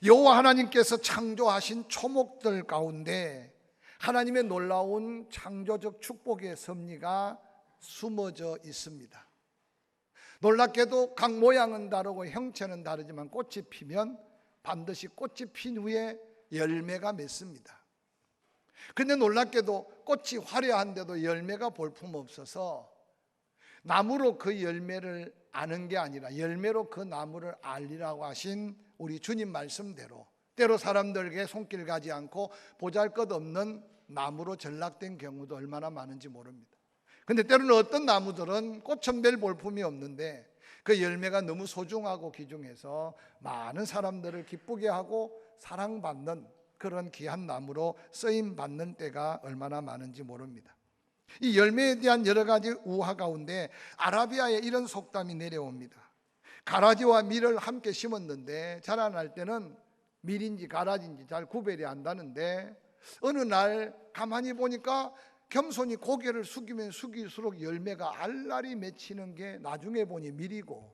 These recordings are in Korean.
여호와 하나님께서 창조하신 초목들 가운데 하나님의 놀라운 창조적 축복의 섭리가 숨어져 있습니다. 놀랍게도 각 모양은 다르고 형체는 다르지만 꽃이 피면 반드시 꽃이 핀 후에 열매가 맺습니다. 근데 놀랍게도 꽃이 화려한데도 열매가 볼품없어서 나무로 그 열매를 아는 게 아니라 열매로 그 나무를 알리라고 하신 우리 주님 말씀대로 때로 사람들에게 손길 가지 않고 보잘것없는 나무로 전락된 경우도 얼마나 많은지 모릅니다. 근데 때로는 어떤 나무들은 꽃은 별 볼품이 없는데 그 열매가 너무 소중하고 귀중해서 많은 사람들을 기쁘게 하고 사랑받는 그런 귀한 나무로 쓰임받는 때가 얼마나 많은지 모릅니다. 이 열매에 대한 여러 가지 우화 가운데 아라비아에 이런 속담이 내려옵니다. 가라지와 밀을 함께 심었는데 자라날 때는 밀인지 가라지인지 잘 구별이 안 나는데 어느 날 가만히 보니까 겸손히 고개를 숙이면 숙일수록 열매가 알알이 맺히는 게 나중에 보니 밀이고,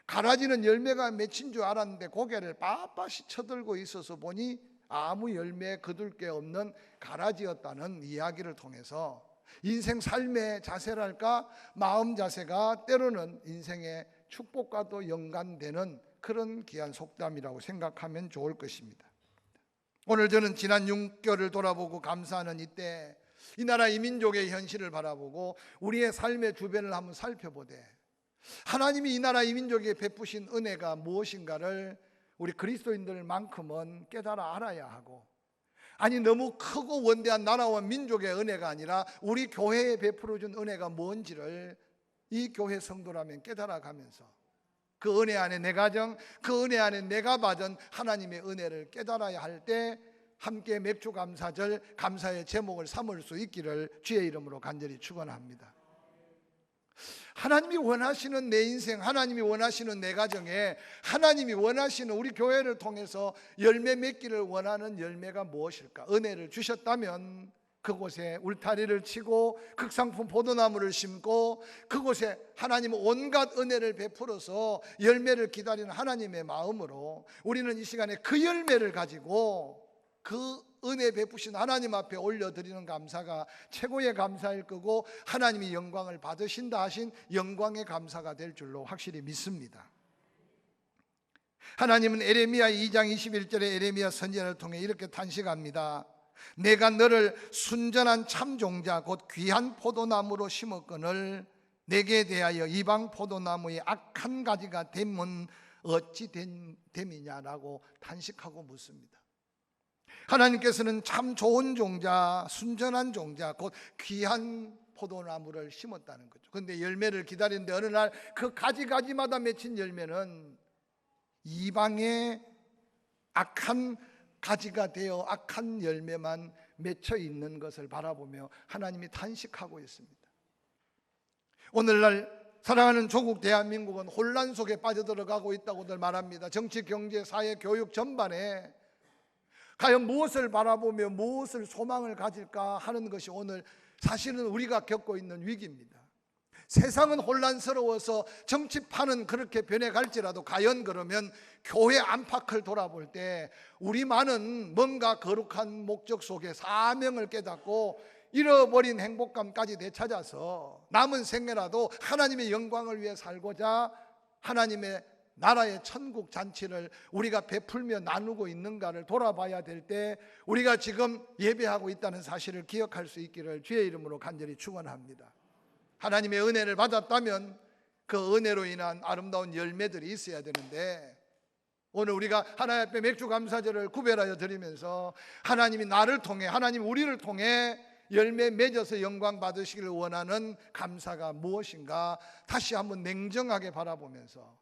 가라지는 열매가 맺힌 줄 알았는데 고개를 빳빳이 쳐들고 있어서 보니 아무 열매 거둘 게 없는 가라지였다는 이야기를 통해서 인생 삶의 자세랄까, 마음 자세가 때로는 인생의 축복과도 연관되는 그런 귀한 속담이라고 생각하면 좋을 것입니다. 오늘 저는 지난 6개월을 돌아보고 감사하는 이때 이 나라 이 민족의 현실을 바라보고 우리의 삶의 주변을 한번 살펴보되 하나님이 이 나라 이 민족에 베푸신 은혜가 무엇인가를 우리 그리스도인들만큼은 깨달아 알아야 하고, 아니 너무 크고 원대한 나라와 민족의 은혜가 아니라 우리 교회에 베풀어준 은혜가 뭔지를 이 교회 성도라면 깨달아가면서 그 은혜 안에 내 가정, 그 은혜 안에 내가 받은 하나님의 은혜를 깨달아야 할 때 함께 맥주감사절 감사의 제목을 삼을 수 있기를 주의 이름으로 간절히 축원합니다. 하나님이 원하시는 내 인생, 하나님이 원하시는 내 가정에, 하나님이 원하시는 우리 교회를 통해서 열매 맺기를 원하는 열매가 무엇일까? 은혜를 주셨다면 그곳에 울타리를 치고 극상품 포도나무를 심고 그곳에 하나님은 온갖 은혜를 베풀어서 열매를 기다리는 하나님의 마음으로 우리는 이 시간에 그 열매를 가지고 그 은혜 베푸신 하나님 앞에 올려드리는 감사가 최고의 감사일 거고, 하나님이 영광을 받으신다 하신 영광의 감사가 될 줄로 확실히 믿습니다. 하나님은 에레미야 2장 21절에 에레미야 선지자를 통해 이렇게 탄식합니다. 내가 너를 순전한 참종자 곧 귀한 포도나무로 심었거늘 내게 대하여 이방 포도나무의 악한 가지가 됨은 어찌 됨이냐라고 탄식하고 묻습니다. 하나님께서는 참 좋은 종자, 순전한 종자 곧 귀한 포도나무를 심었다는 거죠. 그런데 열매를 기다리는데 어느 날 그 가지가지마다 맺힌 열매는 이방의 악한 가지가 되어 악한 열매만 맺혀 있는 것을 바라보며 하나님이 탄식하고 있습니다. 오늘날 사랑하는 조국 대한민국은 혼란 속에 빠져들어가고 있다고들 말합니다. 정치, 경제, 사회, 교육 전반에 과연 무엇을 바라보며 무엇을 소망을 가질까 하는 것이 오늘 사실은 우리가 겪고 있는 위기입니다. 세상은 혼란스러워서 정치판은 그렇게 변해갈지라도 과연 그러면 교회 안팎을 돌아볼 때 우리만은 뭔가 거룩한 목적 속에 사명을 깨닫고 잃어버린 행복감까지 되찾아서 남은 생애라도 하나님의 영광을 위해 살고자 하나님의 나라의 천국 잔치를 우리가 베풀며 나누고 있는가를 돌아봐야 될 때 우리가 지금 예배하고 있다는 사실을 기억할 수 있기를 주의 이름으로 간절히 축원합니다. 하나님의 은혜를 받았다면 그 은혜로 인한 아름다운 열매들이 있어야 되는데 오늘 우리가 하나님 앞에 맥주감사절을 구별하여 드리면서 하나님이 나를 통해, 하나님 우리를 통해 열매 맺어서 영광 받으시기를 원하는 감사가 무엇인가 다시 한번 냉정하게 바라보면서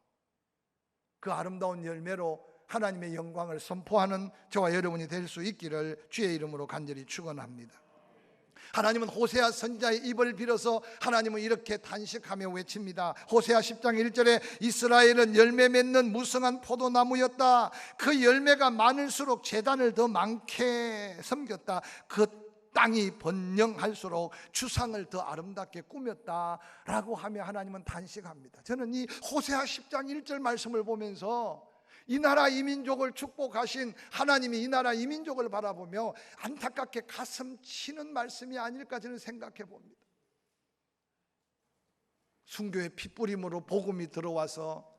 그 아름다운 열매로 하나님의 영광을 선포하는 저와 여러분이 될 수 있기를 주의 이름으로 간절히 축원합니다. 하나님은 호세아 선지자의 입을 빌어서 하나님은 이렇게 탄식하며 외칩니다. 호세아 10장 1절에 이스라엘은 열매 맺는 무성한 포도나무였다. 그 열매가 많을수록 제단을 더 많게 섬겼다. 그 땅이 번영할수록 추상을 더 아름답게 꾸몄다라고 하며 하나님은 탄식합니다. 저는 이 호세아 10장 1절 말씀을 보면서 이 나라 이 민족을 축복하신 하나님이 이 나라 이 민족을 바라보며 안타깝게 가슴 치는 말씀이 아닐까 저는 생각해 봅니다. 순교의 핏부림으로 복음이 들어와서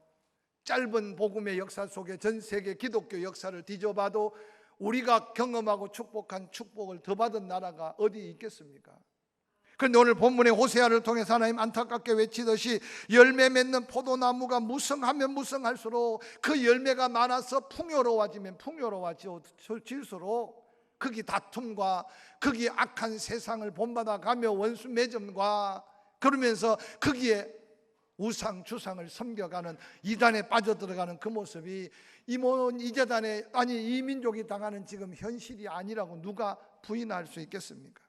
짧은 복음의 역사 속에 전 세계 기독교 역사를 뒤져봐도 우리가 경험하고 축복한 축복을 더 받은 나라가 어디 있겠습니까? 그런데 오늘 본문의 호세아를 통해서 하나님 안타깝게 외치듯이 열매 맺는 포도나무가 무성하면 무성할수록 그 열매가 많아서 풍요로워지면 풍요로워질수록 거기 다툼과 거기 악한 세상을 본받아 가며 원수 매점과 그러면서 거기에 우상 주상을 섬겨가는 이단에 빠져들어가는 그 모습이 이 재단에 이 민족이 당하는 지금 현실이 아니라고 누가 부인할 수 있겠습니까?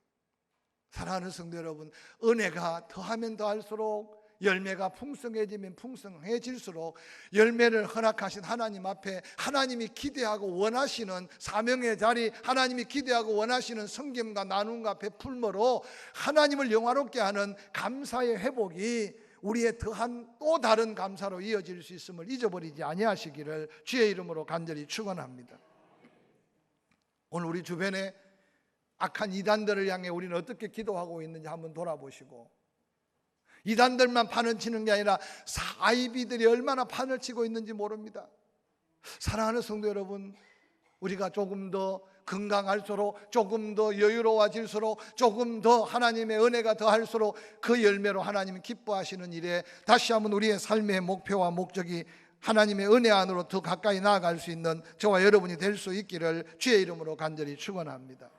사랑하는 성도 여러분, 은혜가 더하면 더할수록 열매가 풍성해지면 풍성해질수록 열매를 허락하신 하나님 앞에 하나님이 기대하고 원하시는 사명의 자리, 하나님이 기대하고 원하시는 섬김과 나눔과 베풀므로 하나님을 영화롭게 하는 감사의 회복이 우리의 더한 또 다른 감사로 이어질 수 있음을 잊어버리지 아니하시기를 주의 이름으로 간절히 축원합니다. 오늘 우리 주변에 악한 이단들을 향해 우리는 어떻게 기도하고 있는지 한번 돌아보시고, 이단들만 판을 치는 게 아니라 아이비들이 얼마나 판을 치고 있는지 모릅니다. 사랑하는 성도 여러분, 우리가 조금 더 건강할수록, 조금 더 여유로워질수록, 조금 더 하나님의 은혜가 더할수록 그 열매로 하나님이 기뻐하시는 일에 다시 한번 우리의 삶의 목표와 목적이 하나님의 은혜 안으로 더 가까이 나아갈 수 있는 저와 여러분이 될 수 있기를 주의 이름으로 간절히 축원합니다.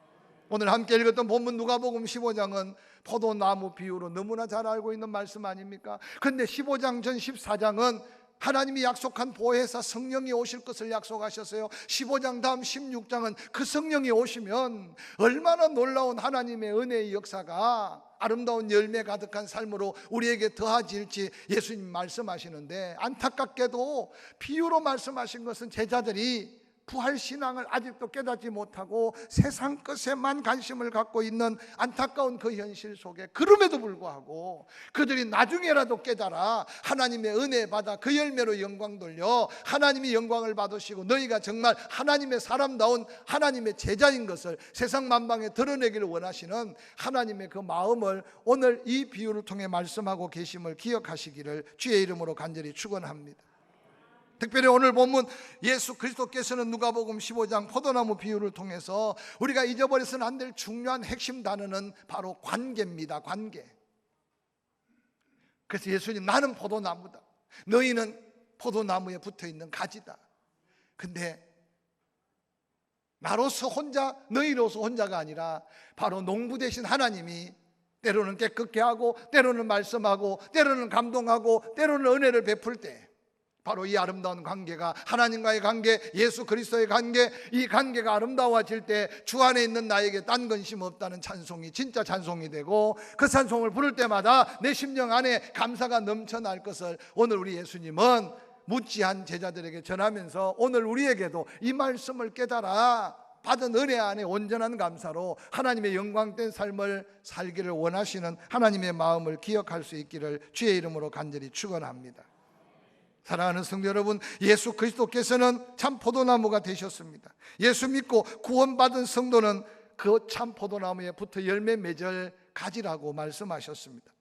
오늘 함께 읽었던 본문 누가복음 15장은 포도나무 비유로 너무나 잘 알고 있는 말씀 아닙니까? 그런데 15장 전 14장은 하나님이 약속한 보혜사 성령이 오실 것을 약속하셨어요. 15장 다음 16장은 그 성령이 오시면 얼마나 놀라운 하나님의 은혜의 역사가 아름다운 열매 가득한 삶으로 우리에게 더해질지 예수님 말씀하시는데, 안타깝게도 비유로 말씀하신 것은 제자들이 부활신앙을 아직도 깨닫지 못하고 세상 것에만 관심을 갖고 있는 안타까운 그 현실 속에, 그럼에도 불구하고 그들이 나중에라도 깨달아 하나님의 은혜 받아 그 열매로 영광 돌려 하나님이 영광을 받으시고 너희가 정말 하나님의 사람다운 하나님의 제자인 것을 세상 만방에 드러내기를 원하시는 하나님의 그 마음을 오늘 이 비유를 통해 말씀하고 계심을 기억하시기를 주의 이름으로 간절히 축원합니다. 특별히 오늘 본문 예수 그리스도께서는 누가복음 15장 포도나무 비유를 통해서 우리가 잊어버려서는 안 될 중요한 핵심 단어는 바로 관계입니다. 관계. 그래서 예수님, 나는 포도나무다, 너희는 포도나무에 붙어있는 가지다. 근데 나로서 혼자, 너희로서 혼자가 아니라 바로 농부 되신 하나님이 때로는 깨끗게 하고 때로는 말씀하고 때로는 감동하고 때로는 은혜를 베풀 때 바로 이 아름다운 관계가, 하나님과의 관계, 예수 그리스도의 관계, 이 관계가 아름다워질 때 주 안에 있는 나에게 딴 근심 없다는 찬송이 진짜 찬송이 되고, 그 찬송을 부를 때마다 내 심령 안에 감사가 넘쳐날 것을 오늘 우리 예수님은 무지한 제자들에게 전하면서 오늘 우리에게도 이 말씀을 깨달아 받은 은혜 안에 온전한 감사로 하나님의 영광된 삶을 살기를 원하시는 하나님의 마음을 기억할 수 있기를 주의 이름으로 간절히 축원합니다. 사랑하는 성도 여러분, 예수 그리스도께서는 참 포도나무가 되셨습니다. 예수 믿고 구원받은 성도는 그 참 포도나무에 붙어 열매 맺을 가지라고 말씀하셨습니다.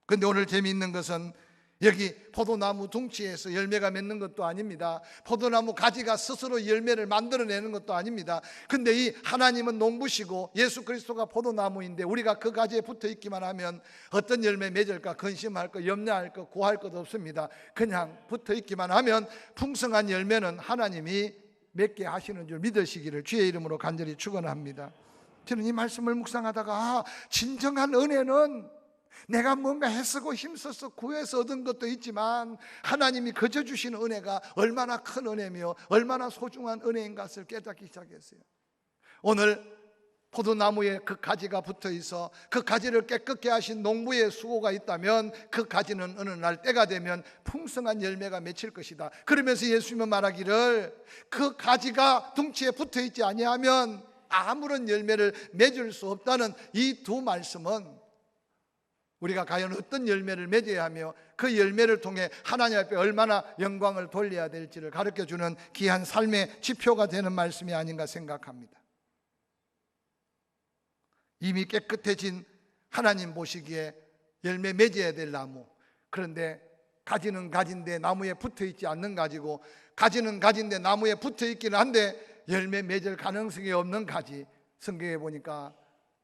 그런데 오늘 재미있는 것은 여기 포도나무 둥치에서 열매가 맺는 것도 아닙니다. 포도나무 가지가 스스로 열매를 만들어내는 것도 아닙니다. 근데 이 하나님은 농부시고 예수 그리스도가 포도나무인데 우리가 그 가지에 붙어 있기만 하면 어떤 열매 맺을까 근심할 것, 염려할 것, 고할 것 없습니다. 그냥 붙어 있기만 하면 풍성한 열매는 하나님이 맺게 하시는 줄 믿으시기를 주의 이름으로 간절히 축원합니다. 저는 이 말씀을 묵상하다가 진정한 은혜는 내가 뭔가 애쓰고 힘써서 구해서 얻은 것도 있지만 하나님이 거저 주시는 은혜가 얼마나 큰 은혜며 얼마나 소중한 은혜인 것을 깨닫기 시작했어요. 오늘 포도나무에 그 가지가 붙어 있어 그 가지를 깨끗게 하신 농부의 수고가 있다면 그 가지는 어느 날 때가 되면 풍성한 열매가 맺힐 것이다. 그러면서 예수님은 말하기를 그 가지가 둥치에 붙어 있지 아니하면 아무런 열매를 맺을 수 없다는 이 두 말씀은 우리가 과연 어떤 열매를 맺어야 하며 그 열매를 통해 하나님 앞에 얼마나 영광을 돌려야 될지를 가르쳐주는 귀한 삶의 지표가 되는 말씀이 아닌가 생각합니다. 이미 깨끗해진 하나님 보시기에 열매 맺어야 될 나무, 그런데 가지는 가진데 나무에 붙어있지 않는 가지고, 가지는 가진데 나무에 붙어있기는 한데 열매 맺을 가능성이 없는 가지, 성경에 보니까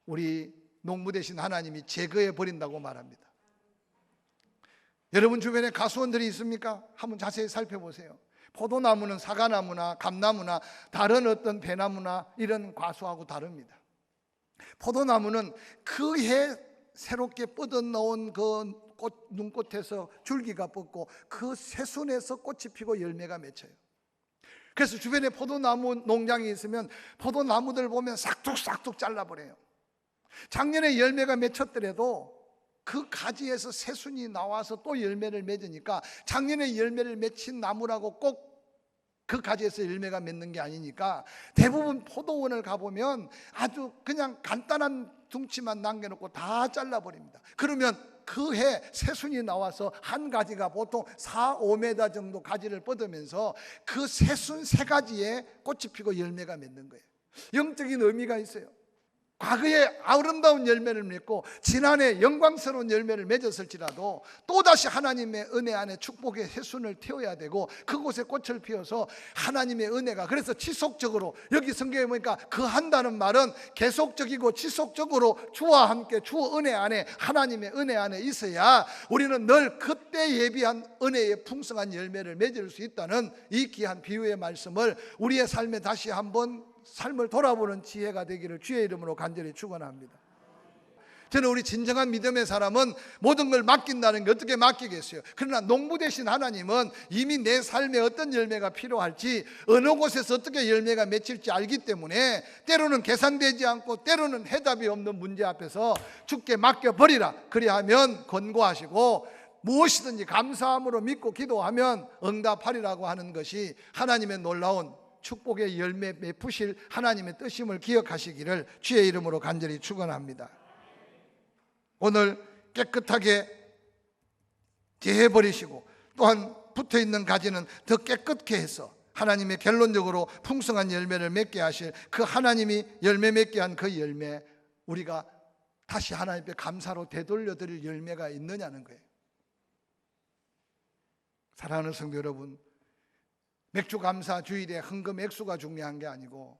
우리 농부 되신 하나님이 제거해 버린다고 말합니다. 여러분 주변에 가수원들이 있습니까? 한번 자세히 살펴보세요. 포도나무는 사과나무나 감나무나 다른 어떤 배나무나 이런 과수하고 다릅니다. 포도나무는 그 해 새롭게 뻗어나온 그 눈꽃에서 줄기가 뻗고 그 새순에서 꽃이 피고 열매가 맺혀요. 그래서 주변에 포도나무 농장이 있으면 포도나무들 보면 싹둑싹둑 잘라버려요. 작년에 열매가 맺혔더라도 그 가지에서 새순이 나와서 또 열매를 맺으니까 작년에 열매를 맺힌 나무라고 꼭 그 가지에서 열매가 맺는 게 아니니까 대부분 포도원을 가보면 아주 그냥 간단한 둥치만 남겨놓고 다 잘라버립니다. 그러면 그 해 새순이 나와서 한 가지가 보통 4, 5m 정도 가지를 뻗으면서 그 새순 세 가지에 꽃이 피고 열매가 맺는 거예요. 영적인 의미가 있어요. 과거에 아름다운 열매를 맺고 지난해 영광스러운 열매를 맺었을지라도 또다시 하나님의 은혜 안에 축복의 새순을 틔워야 되고 그곳에 꽃을 피워서 하나님의 은혜가, 그래서 지속적으로, 여기 성경에 보니까 그 한다는 말은 계속적이고 지속적으로 주와 함께 주 은혜 안에, 하나님의 은혜 안에 있어야 우리는 늘 그때 예비한 은혜의 풍성한 열매를 맺을 수 있다는 이 귀한 비유의 말씀을 우리의 삶에 다시 한번 삶을 돌아보는 지혜가 되기를 주의 이름으로 간절히 축원합니다. 저는 우리 진정한 믿음의 사람은 모든 걸 맡긴다는 게 어떻게 맡기겠어요? 그러나 농부 되신 하나님은 이미 내 삶에 어떤 열매가 필요할지, 어느 곳에서 어떻게 열매가 맺힐지 알기 때문에 때로는 계산되지 않고 때로는 해답이 없는 문제 앞에서 주께 맡겨버리라, 그리하면 권고하시고 무엇이든지 감사함으로 믿고 기도하면 응답하리라고 하는 것이 하나님의 놀라운 축복의 열매 맺으실 하나님의 뜻임을 기억하시기를 주의 이름으로 간절히 축원합니다. 오늘 깨끗하게 제해버리시고 또한 붙어있는 가지는 더 깨끗게 해서 하나님의 결론적으로 풍성한 열매를 맺게 하실 그 하나님이 열매 맺게 한 그 열매, 우리가 다시 하나님께 감사로 되돌려 드릴 열매가 있느냐는 거예요. 사랑하는 성도 여러분, 맥주 감사 주일에 헌금 액수가 중요한 게 아니고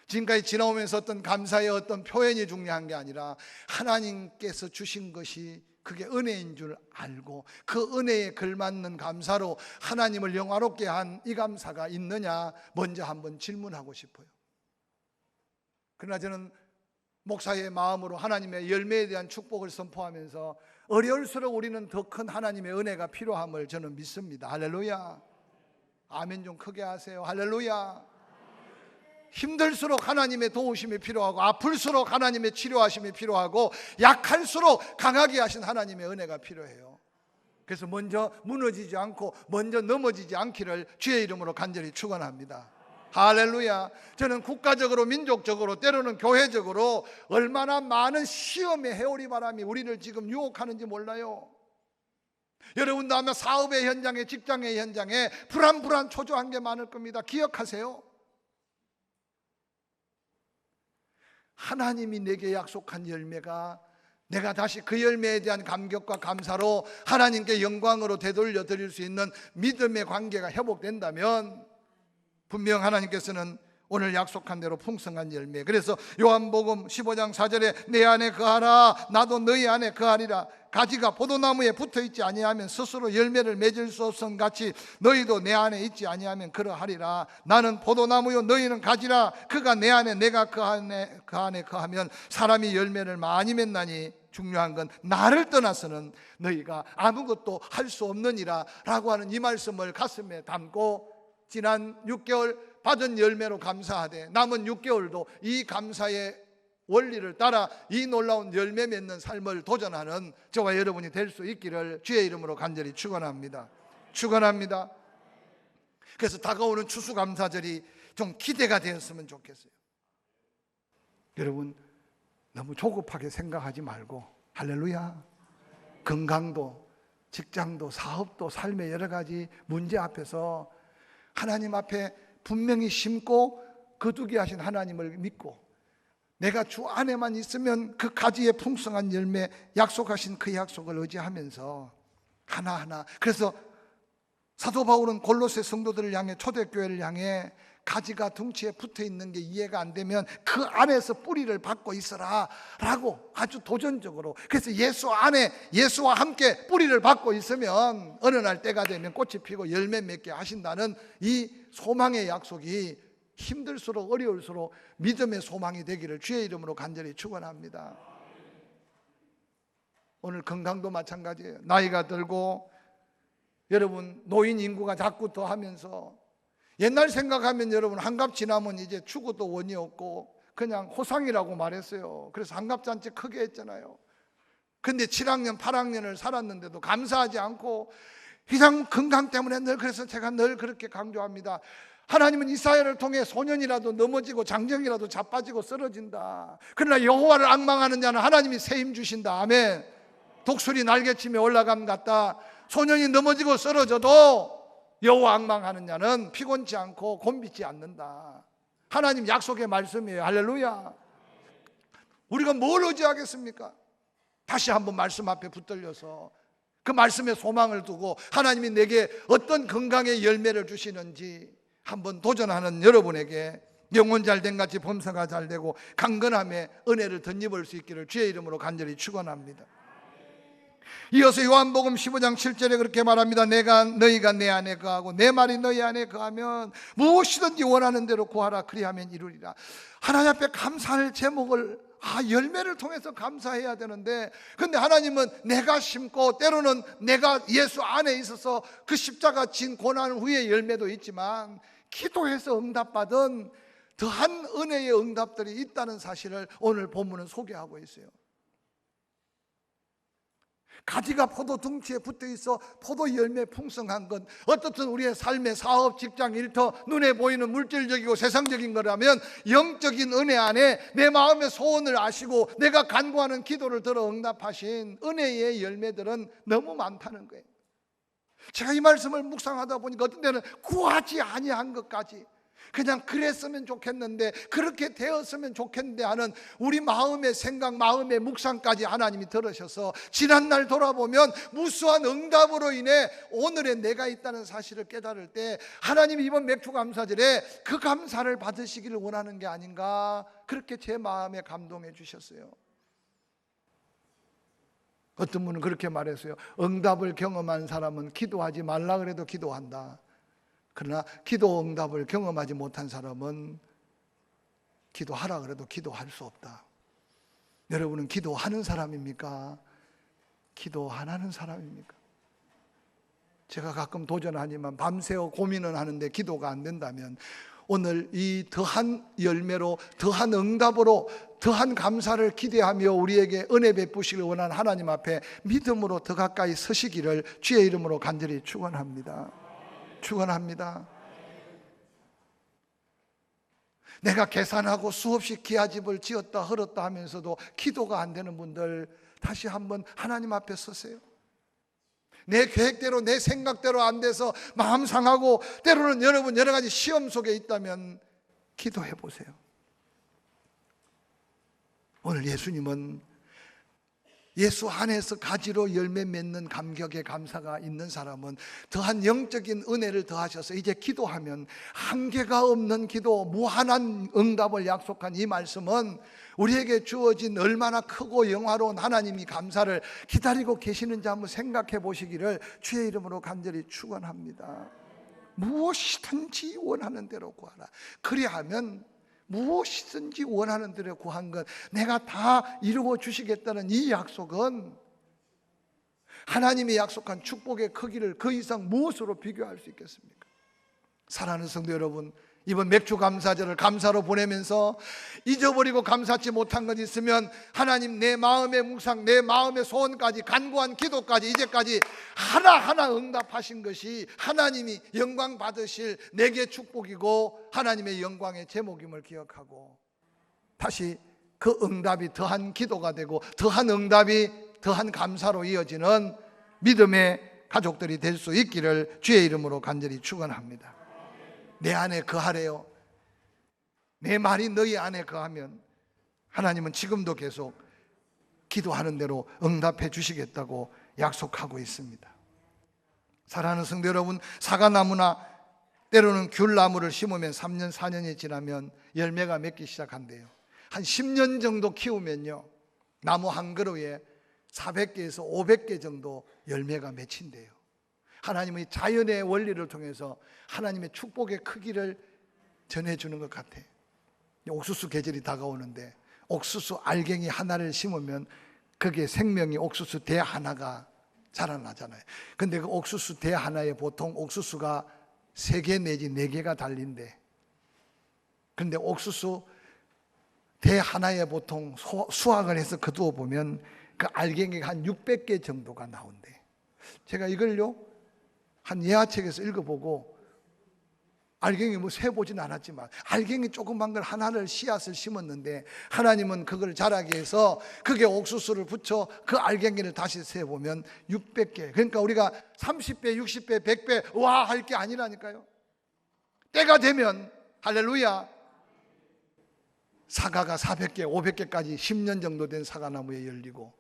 지금까지 지나오면서 어떤 감사의 어떤 표현이 중요한 게 아니라 하나님께서 주신 것이 그게 은혜인 줄 알고 그 은혜에 걸맞는 감사로 하나님을 영화롭게 한 이 감사가 있느냐 먼저 한번 질문하고 싶어요. 그러나 저는 목사의 마음으로 하나님의 열매에 대한 축복을 선포하면서 어려울수록 우리는 더 큰 하나님의 은혜가 필요함을 저는 믿습니다. 할렐루야. 아멘 좀 크게 하세요. 할렐루야. 힘들수록 하나님의 도우심이 필요하고 아플수록 하나님의 치료하심이 필요하고 약할수록 강하게 하신 하나님의 은혜가 필요해요. 그래서 먼저 무너지지 않고 먼저 넘어지지 않기를 주의 이름으로 간절히 축원합니다. 할렐루야. 저는 국가적으로 민족적으로 때로는 교회적으로 얼마나 많은 시험의 해오리 바람이 우리를 지금 유혹하는지 몰라요. 여러분도 아마 사업의 현장에, 직장의 현장에 불안 초조한 게 많을 겁니다. 기억하세요. 하나님이 내게 약속한 열매가 내가 다시 그 열매에 대한 감격과 감사로 하나님께 영광으로 되돌려 드릴 수 있는 믿음의 관계가 회복된다면 분명 하나님께서는 오늘 약속한 대로 풍성한 열매, 그래서 요한복음 15장 4절에 내 안에 거하라 나도 너희 안에 거하리라, 가지가 포도나무에 붙어있지 아니하면 스스로 열매를 맺을 수 없음 같이 너희도 내 안에 있지 아니하면 그러하리라. 나는 포도나무요 너희는 가지라. 그가 내 안에 내가 그 안에 거하면 사람이 열매를 많이 맺나니 중요한 건 나를 떠나서는 너희가 아무것도 할 수 없느니라 라고 하는 이 말씀을 가슴에 담고 지난 6개월 받은 열매로 감사하되 남은 6개월도 이 감사의 원리를 따라 이 놀라운 열매 맺는 삶을 도전하는 저와 여러분이 될 수 있기를 주의 이름으로 간절히 축원합니다. 축원합니다. 그래서 다가오는 추수감사절이 좀 기대가 되었으면 좋겠어요. 여러분 너무 조급하게 생각하지 말고 할렐루야 건강도, 직장도, 사업도, 삶의 여러 가지 문제 앞에서 하나님 앞에 분명히 심고 거두게 하신 하나님을 믿고 내가 주 안에만 있으면 그 가지의 풍성한 열매, 약속하신 그 약속을 의지하면서 하나하나. 그래서 사도 바울은 골로새 성도들을 향해, 초대교회를 향해 가지가 둥치에 붙어 있는 게 이해가 안 되면 그 안에서 뿌리를 받고 있어라 라고 아주 도전적으로. 그래서 예수 안에, 예수와 함께 뿌리를 받고 있으면 어느 날 때가 되면 꽃이 피고 열매 맺게 하신다는 이 소망의 약속이 힘들수록 어려울수록 믿음의 소망이 되기를 주의 이름으로 간절히 축원합니다. 오늘 건강도 마찬가지예요. 나이가 들고 여러분 노인 인구가 자꾸 더하면서 옛날 생각하면 여러분 한갑 지나면 이제 죽어도 원이 없고 그냥 호상이라고 말했어요. 그래서 한갑잔치 크게 했잖아요. 근데 7학년 8학년을 살았는데도 감사하지 않고 그냥 건강 때문에 늘, 그래서 제가 늘 그렇게 강조합니다. 하나님은 이사야를 통해 소년이라도 넘어지고 장정이라도 자빠지고 쓰러진다. 그러나 여호와를 앙망하는 자는 하나님이 새 힘 주신다. 아멘. 독수리 날개치며 올라감 같다. 소년이 넘어지고 쓰러져도 여호와 앙망하는 자는 피곤치 않고 곤비지 않는다. 하나님 약속의 말씀이에요. 할렐루야. 우리가 뭘 의지하겠습니까? 다시 한번 말씀 앞에 붙들려서 그 말씀에 소망을 두고 하나님이 내게 어떤 건강의 열매를 주시는지 한번 도전하는 여러분에게 영혼 잘된 같이 범사가 잘되고 강건함의 은혜를 덧입을 수 있기를 주의 이름으로 간절히 축원합니다. 이어서 요한복음 15장 7절에 그렇게 말합니다. 너희가 내 안에 거하고 내 말이 너희 안에 거하면 무엇이든지 원하는 대로 구하라. 그리하면 이루리라. 하나님 앞에 감사할 제목을 열매를 통해서 감사해야 되는데, 근데 하나님은 내가 심고 때로는 내가 예수 안에 있어서 그 십자가 진 고난 후의 열매도 있지만 기도해서 응답받은 더한 은혜의 응답들이 있다는 사실을 오늘 본문은 소개하고 있어요. 가지가 포도 둥치에 붙어 있어 포도 열매 풍성한 건 어떻든 우리의 삶의 사업, 직장, 일터, 눈에 보이는 물질적이고 세상적인 거라면 영적인 은혜 안에 내 마음의 소원을 아시고 내가 간구하는 기도를 들어 응답하신 은혜의 열매들은 너무 많다는 거예요. 제가 이 말씀을 묵상하다 보니까 어떤 때는 구하지 아니한 것까지 그냥 그랬으면 좋겠는데, 그렇게 되었으면 좋겠는데 하는 우리 마음의 생각, 마음의 묵상까지 하나님이 들으셔서 지난날 돌아보면 무수한 응답으로 인해 오늘의 내가 있다는 사실을 깨달을 때 하나님이 이번 맥주감사절에 그 감사를 받으시기를 원하는 게 아닌가, 그렇게 제 마음에 감동해 주셨어요. 어떤 분은 그렇게 말했어요. 응답을 경험한 사람은 기도하지 말라 그래도 기도한다. 그러나 기도 응답을 경험하지 못한 사람은 기도하라 그래도 기도할 수 없다. 여러분은 기도하는 사람입니까? 기도 안 하는 사람입니까? 제가 가끔 도전하지만 밤새워 고민은 하는데 기도가 안 된다면 오늘 이 더한 열매로, 더한 응답으로, 더한 감사를 기대하며 우리에게 은혜 베푸시길 원하는 하나님 앞에 믿음으로 더 가까이 서시기를 주의 이름으로 간절히 축원합니다. 축원합니다. 내가 계산하고 수없이 기아집을 지었다 헐었다 하면서도 기도가 안 되는 분들, 다시 한번 하나님 앞에 서세요. 내 계획대로 내 생각대로 안 돼서 마음 상하고 때로는 여러분 여러 가지 시험 속에 있다면 기도해 보세요. 오늘 예수님은 예수 안에서 가지로 열매 맺는 감격의 감사가 있는 사람은 더한 영적인 은혜를 더하셔서 이제 기도하면 한계가 없는 기도, 무한한 응답을 약속한 이 말씀은 우리에게 주어진 얼마나 크고 영화로운 하나님이 감사를 기다리고 계시는지 한번 생각해 보시기를 주의 이름으로 간절히 축원합니다. 무엇이든지 원하는 대로 구하라. 그리하면 무엇이든지 원하는 대로 구한 것 내가 다 이루어 주시겠다는 이 약속은 하나님이 약속한 축복의 크기를 그 이상 무엇으로 비교할 수 있겠습니까? 사랑하는 성도 여러분, 이번 맥주 감사절을 감사로 보내면서 잊어버리고 감사치 못한 것 있으면 하나님, 내 마음의 묵상, 내 마음의 소원까지, 간구한 기도까지 이제까지 하나하나 응답하신 것이 하나님이 영광 받으실 내게 축복이고 하나님의 영광의 제목임을 기억하고 다시 그 응답이 더한 기도가 되고 더한 응답이 더한 감사로 이어지는 믿음의 가족들이 될 수 있기를 주의 이름으로 간절히 축원합니다. 내 안에 거하래요. 내 말이 너희 안에 거하면 하나님은 지금도 계속 기도하는 대로 응답해 주시겠다고 약속하고 있습니다. 사랑하는 성도 여러분, 사과나무나 때로는 귤나무를 심으면 3년, 4년이 지나면 열매가 맺기 시작한대요. 한 10년 정도 키우면요, 나무 한 그루에 400개에서 500개 정도 열매가 맺힌대요. 하나님의 자연의 원리를 통해서 하나님의 축복의 크기를 전해주는 것 같아요. 옥수수 계절이 다가오는데 옥수수 알갱이 하나를 심으면 그게 생명이 옥수수 대 하나가 자라나잖아요. 근데 그 옥수수 대 하나에 보통 옥수수가 3개 내지 4개가 달린대. 그런데 옥수수 대 하나에 보통 수확을 해서 거두어 보면 그 알갱이가 한 600개 정도가 나온대. 제가 이걸요 한 예화책에서 읽어보고 알갱이 뭐 세보진 않았지만 알갱이 조그만 걸 하나를 씨앗을 심었는데 하나님은 그걸 자라게 해서 그게 옥수수를 붙여 그 알갱이를 다시 세보면 600개. 그러니까 우리가 30배, 60배, 100배 와 할 게 아니라니까요. 때가 되면 할렐루야, 사과가 400개, 500개까지 10년 정도 된 사과나무에 열리고,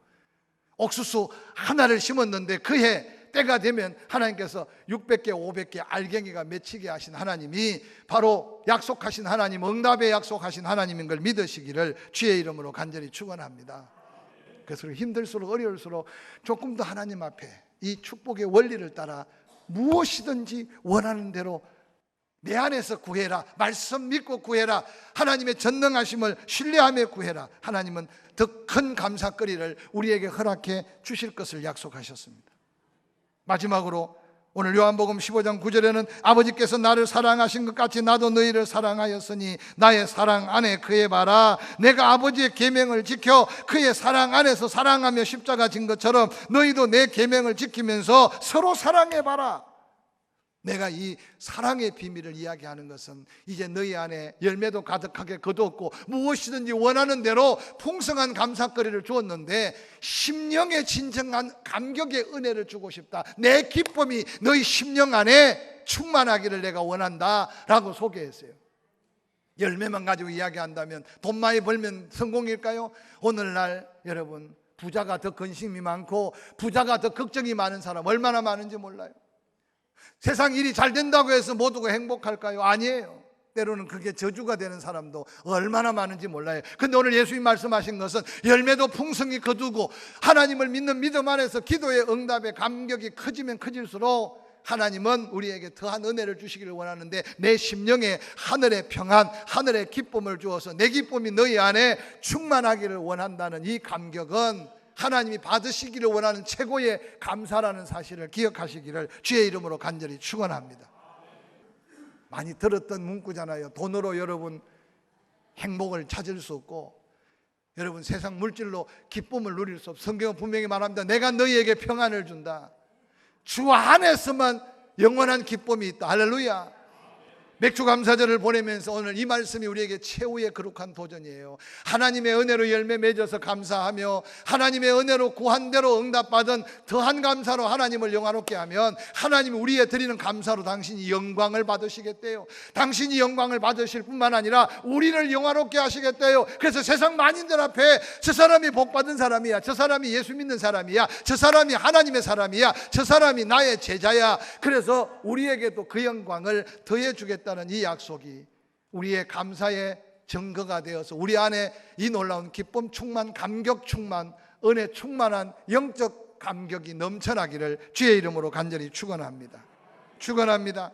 옥수수 하나를 심었는데 그해 때가 되면 하나님께서 600개, 500개 알갱이가 맺히게 하신 하나님이 바로 약속하신 하나님, 응답에 약속하신 하나님인 걸 믿으시기를 주의 이름으로 간절히 축원합니다. 그래서 힘들수록 어려울수록 조금 더 하나님 앞에 이 축복의 원리를 따라 무엇이든지 원하는 대로 내 안에서 구해라. 말씀 믿고 구해라. 하나님의 전능하심을 신뢰하며 구해라. 하나님은 더 큰 감사거리를 우리에게 허락해 주실 것을 약속하셨습니다. 마지막으로 오늘 요한복음 15장 9절에는 아버지께서 나를 사랑하신 것 같이 나도 너희를 사랑하였으니 나의 사랑 안에 거해봐라. 내가 아버지의 계명을 지켜 그의 사랑 안에서 사랑하며 십자가 진 것처럼 너희도 내 계명을 지키면서 서로 사랑해봐라. 내가 이 사랑의 비밀을 이야기하는 것은 이제 너희 안에 열매도 가득하게 거두었고 무엇이든지 원하는 대로 풍성한 감사거리를 주었는데 심령의 진정한 감격의 은혜를 주고 싶다. 내 기쁨이 너희 심령 안에 충만하기를 내가 원한다 라고 소개했어요. 열매만 가지고 이야기한다면 돈 많이 벌면 성공일까요? 오늘날 여러분, 부자가 더 근심이 많고 부자가 더 걱정이 많은 사람 얼마나 많은지 몰라요. 세상 일이 잘 된다고 해서 모두가 행복할까요? 아니에요. 때로는 그게 저주가 되는 사람도 얼마나 많은지 몰라요. 근데 오늘 예수님 말씀하신 것은 열매도 풍성히 거두고 하나님을 믿는 믿음 안에서 기도의 응답의 감격이 커지면 커질수록 하나님은 우리에게 더한 은혜를 주시기를 원하는데 내 심령에 하늘의 평안, 하늘의 기쁨을 주어서 내 기쁨이 너희 안에 충만하기를 원한다는 이 감격은 하나님이 받으시기를 원하는 최고의 감사라는 사실을 기억하시기를 주의 이름으로 간절히 축원합니다. 많이 들었던 문구잖아요. 돈으로 여러분 행복을 찾을 수 없고 여러분 세상 물질로 기쁨을 누릴 수 없어. 성경은 분명히 말합니다. 내가 너희에게 평안을 준다. 주 안에서만 영원한 기쁨이 있다. 할렐루야. 맥주감사절을 보내면서 오늘 이 말씀이 우리에게 최후의 거룩한 도전이에요. 하나님의 은혜로 열매 맺어서 감사하며 하나님의 은혜로 구한 대로 응답받은 더한 감사로 하나님을 영화롭게 하면 하나님이 우리에 드리는 감사로 당신이 영광을 받으시겠대요. 당신이 영광을 받으실 뿐만 아니라 우리를 영화롭게 하시겠대요. 그래서 세상 만인들 앞에 저 사람이 복받은 사람이야, 저 사람이 예수 믿는 사람이야, 저 사람이 하나님의 사람이야, 저 사람이 나의 제자야, 그래서 우리에게도 그 영광을 더해 주겠다 이 약속이 우리의 감사의 증거가 되어서 우리 안에 이 놀라운 기쁨 충만, 감격 충만, 은혜 충만한 영적 감격이 넘쳐나기를 주의 이름으로 간절히 축원합니다. 축원합니다.